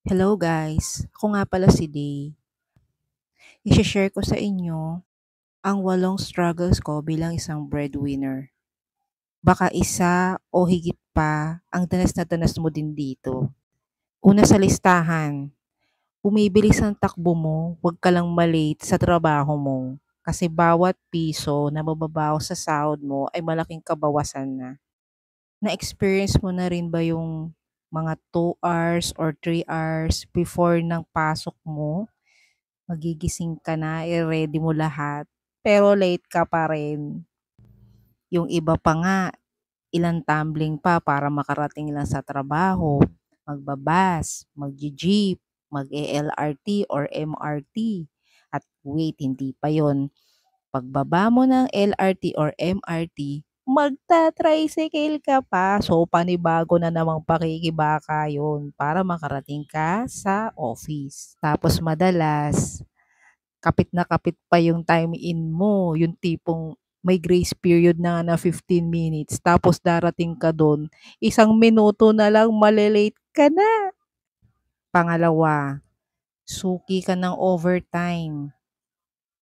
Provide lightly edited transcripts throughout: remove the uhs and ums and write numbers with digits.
Hello guys, ako nga pala si Day. I-share ko sa inyo ang 8 struggles ko bilang isang breadwinner. Baka isa o higit pa ang danas na danas mo din dito. Una sa listahan, bumibilis ang takbo mo, huwag ka lang malate sa trabaho mo. Kasi bawat piso na mababaw sa sahod mo ay malaking kabawasan na. Na-experience mo na rin ba yung mga 2 hours or 3 hours before ng pasok mo? Magigising ka na, i-ready mo lahat, pero late ka pa rin. Yung iba pa nga, ilang tumbling pa para makarating lang sa trabaho, magbabas, magji-jeep, mag-e-LRT or MRT. At wait, hindi pa yon. Pagbaba mo ng LRT or MRT, magta-tricycle ka pa. So, panibago na namang pakikibaka yun para makarating ka sa office. Tapos madalas, kapit na kapit pa yung time in mo, yung tipong may grace period na 15 minutes, tapos darating ka dun, 1 minuto na lang malilate ka na. Pangalawa, suki ka ng overtime.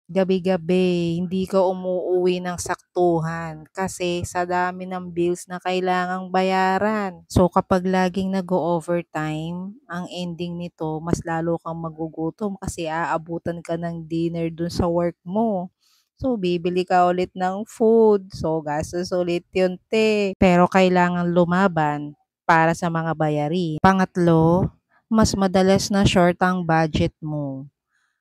Gabi-gabi, hindi ka umuuwi ng saktuhan kasi sa dami ng bills na kailangang bayaran. So kapag laging nag-o-overtime, ang ending nito, mas lalo kang magugutom kasi aabutan ka ng dinner dun sa work mo. So bibili ka ulit ng food. So gastos ulit yun, te. Pero kailangan lumaban para sa mga bayarin. Pangatlo, mas madalas na short ang budget mo.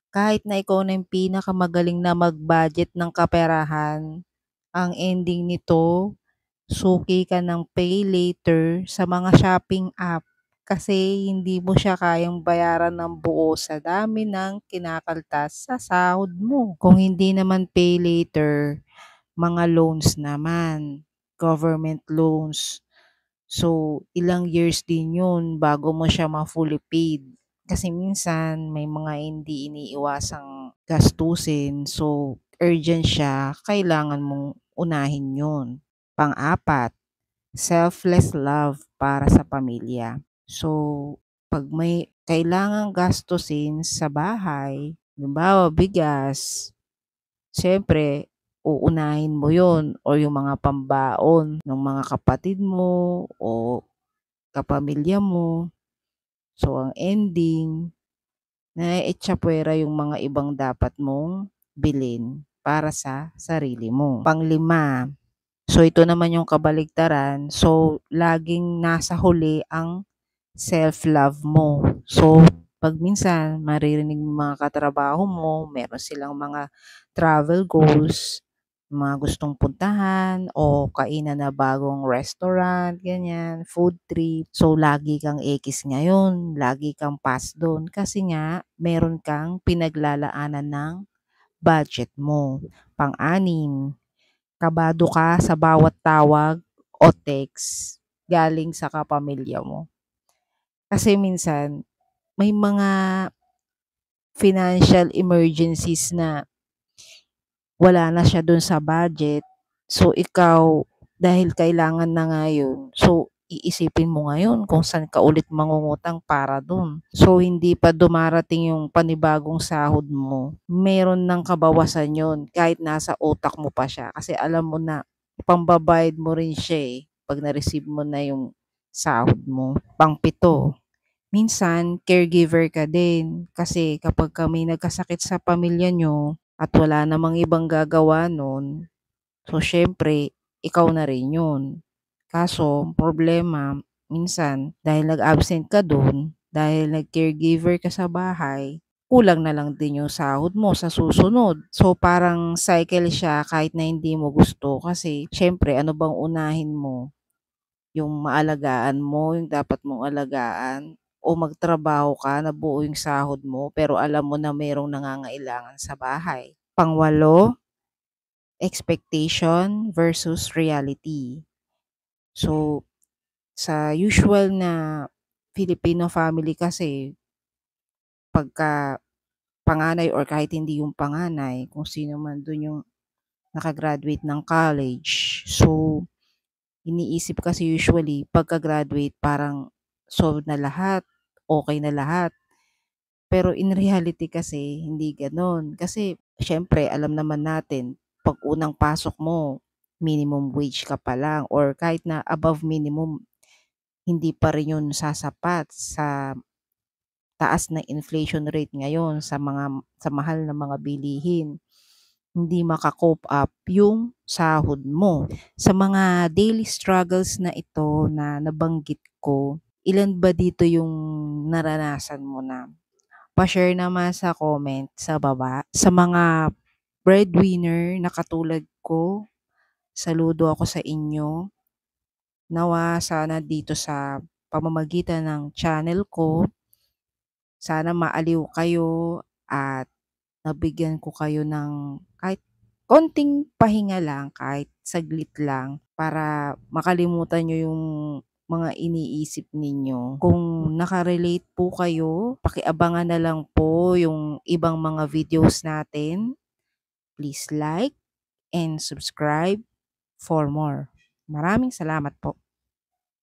Kahit na ikaw na yung pinakamagaling na mag-budget ng kaperahan, ang ending nito, suki ka ng pay later sa mga shopping app kasi hindi mo siya kayang bayaran ng buo sa dami ng kinakaltas sa sahod mo. Kung hindi naman pay later, mga loans naman, government loans. So, ilang years din yun bago mo siya ma-fully paid. Kasi minsan may mga hindi iniiwasang gastusin. So, urgent siya, kailangan mong unahin yun. Pang-apat, selfless love para sa pamilya. So, pag may kailangang gastusin sa bahay, halimbawa bigas, siyempre, uunahin mo yon o yung mga pambaon ng mga kapatid mo o kapamilya mo. So, ang ending, naeetsapuwera yung mga ibang dapat mong bilhin para sa sarili mo. Panglima, so ito naman yung kabaligtaran. So, laging nasa huli ang self-love mo. So, pag minsan maririnig mo mga katrabaho mo, meron silang mga travel goals, mga gustong puntahan o kainan na bagong restaurant, ganyan, food trip. So, lagi kang ekis ngayon, lagi kang pass doon kasi nga meron kang pinaglalaanan ng budget mo. Pang-anim, kabado ka sa bawat tawag o text galing sa kapamilya mo. Kasi minsan, may mga financial emergencies na wala na siya dun sa budget. So, ikaw, dahil kailangan na nga yun, so, iisipin mo ngayon kung saan ka ulit mangungutang para dun. So, hindi pa dumarating yung panibagong sahod mo, meron ng kabawasan yun kahit nasa utak mo pa siya. Kasi alam mo na, pambabayad mo rin siya pag na-receive mo na yung sahod mo. Pang-pito, minsan caregiver ka din kasi kapag may nagkasakit sa pamilya nyo at wala namang ibang gagawa nun, so siyempre ikaw na rin yun. Kaso problema, minsan dahil nag-absent ka dun, dahil nag-caregiver ka sa bahay, kulang na lang din yung sahod mo sa susunod. So parang cycle siya kahit na hindi mo gusto kasi siyempre ano bang unahin mo? Yung maalagaan mo, yung dapat mong alagaan o magtrabaho ka na buo yung sahod mo pero alam mo na merong nangangailangan sa bahay. Pangwalo, expectation versus reality. So, sa usual na Filipino family kasi, pagka panganay or kahit hindi yung panganay, kung sino man dun yung nakagraduate ng college. So, iniisip kasi usually pagka-graduate parang solved na lahat okey na lahat. Pero in reality kasi hindi gano'n. Kasi siyempre alam naman natin 'pag unang pasok mo, minimum wage ka pa lang or kahit na above minimum, hindi pa rin 'yun sasapat sa taas ng inflation rate ngayon sa mahal na mga bilihin. Hindi maka-cope up yung sahod mo. Sa mga daily struggles na ito na nabanggit ko, ilan ba dito yung naranasan mo na? Pa-share naman sa comment sa baba. Sa mga breadwinner na katulad ko, saludo ako sa inyo. Nawa sana dito sa pamamagitan ng channel ko, sana maaliw kayo at nabigyan ko kayo ng kahit konting pahinga lang, kahit saglit lang para makalimutan niyo yung mga iniisip ninyo. Kung naka-relate po kayo, pakiabangan na lang po yung ibang mga videos natin. Please like and subscribe for more. Maraming salamat po.